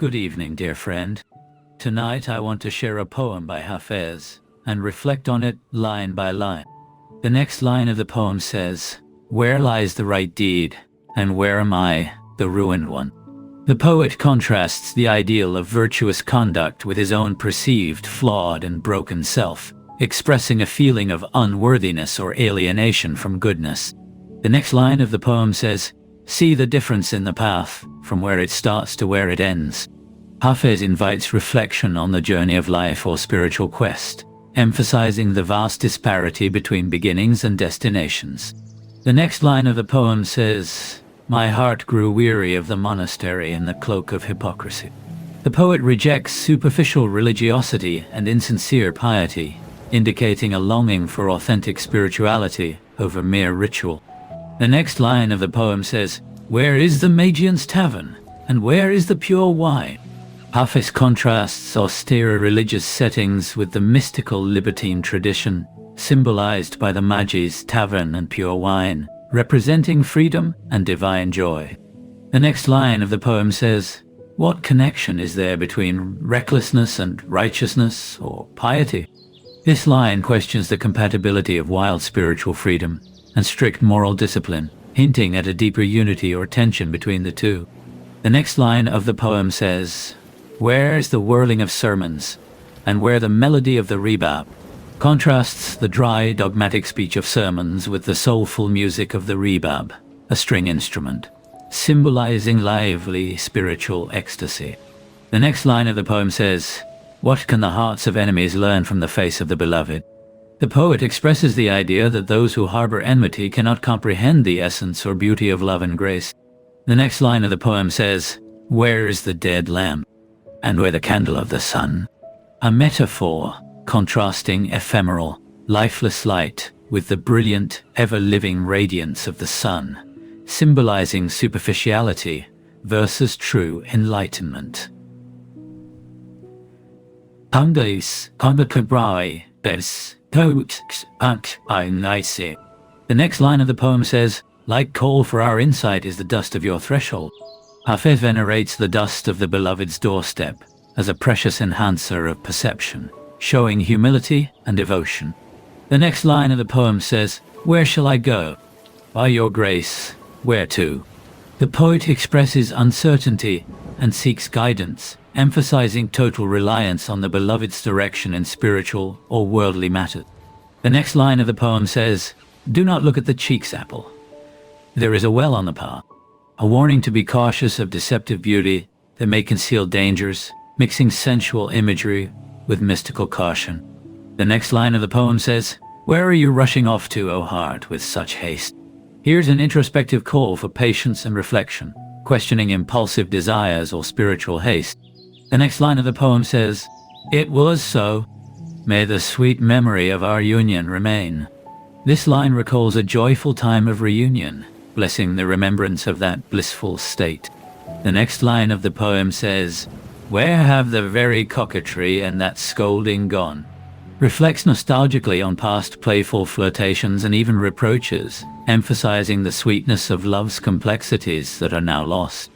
Good evening, dear friend. Tonight I want to share a poem by Hafez and reflect on it line by line. The next line of the poem says, "Where lies the right deed, and where am I, the ruined one?" The poet contrasts the ideal of virtuous conduct with his own perceived, flawed and broken self, expressing a feeling of unworthiness or alienation from goodness. The next line of the poem says, "See the difference in the path, from where it starts to where it ends." Hafez invites reflection on the journey of life or spiritual quest, emphasizing the vast disparity between beginnings and destinations. The next line of the poem says, "My heart grew weary of the monastery in the cloak of hypocrisy." The poet rejects superficial religiosity and insincere piety, indicating a longing for authentic spirituality over mere ritual. The next line of the poem says, "Where is the Magian's tavern, and where is the pure wine?" Hafez contrasts austere religious settings with the mystical libertine tradition, symbolized by the Magi's tavern and pure wine, representing freedom and divine joy. The next line of the poem says, "What connection is there between recklessness and righteousness or piety?" This line questions the compatibility of wild spiritual freedom and strict moral discipline, hinting at a deeper unity or tension between the two. The next line of the poem says, "Where is the whirling of sermons, and where the melody of the rebab?" Contrasts the dry, dogmatic speech of sermons with the soulful music of the rebab, a string instrument, symbolizing lively spiritual ecstasy. The next line of the poem says, "What can the hearts of enemies learn from the face of the beloved?" The poet expresses the idea that those who harbor enmity cannot comprehend the essence or beauty of love and grace. The next line of the poem says, "Where is the dead lamp, and where the candle of the sun?" A metaphor contrasting ephemeral, lifeless light with the brilliant, ever-living radiance of the sun, symbolizing superficiality versus true enlightenment. The next line of the poem says, "Like coal for our insight is the dust of your threshold." Hafez venerates the dust of the beloved's doorstep as a precious enhancer of perception, showing humility and devotion. The next line of the poem says, "Where shall I go? By your grace, where to?" The poet expresses uncertainty and seeks guidance, emphasizing total reliance on the beloved's direction in spiritual or worldly matters. The next line of the poem says, "Do not look at the cheek's apple. There is a well on the path," a warning to be cautious of deceptive beauty that may conceal dangers, mixing sensual imagery with mystical caution. The next line of the poem says, "Where are you rushing off to, O heart, with such haste?" Here's an introspective call for patience and reflection, questioning impulsive desires or spiritual haste. The next line of the poem says, "It was so. May the sweet memory of our union remain." This line recalls a joyful time of reunion, blessing the remembrance of that blissful state. The next line of the poem says, "Where have the very coquetry and that scolding gone?" Reflects nostalgically on past playful flirtations and even reproaches, emphasizing the sweetness of love's complexities that are now lost.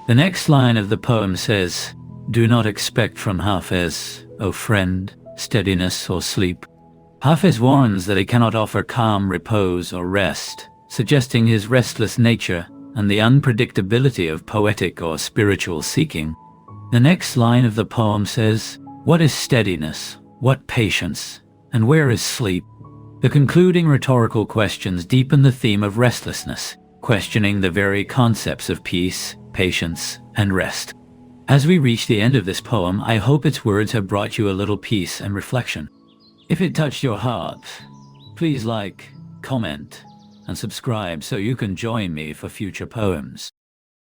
The next line of the poem says, "Do not expect from Hafez, O friend, steadiness or sleep." Hafez warns that he cannot offer calm repose or rest, suggesting his restless nature and the unpredictability of poetic or spiritual seeking. The next line of the poem says, "What is steadiness? What patience? And where is sleep?" The concluding rhetorical questions deepen the theme of restlessness, questioning the very concepts of peace, patience, and rest. As we reach the end of this poem, I hope its words have brought you a little peace and reflection. If it touched your heart, please like, comment, and subscribe so you can join me for future poems.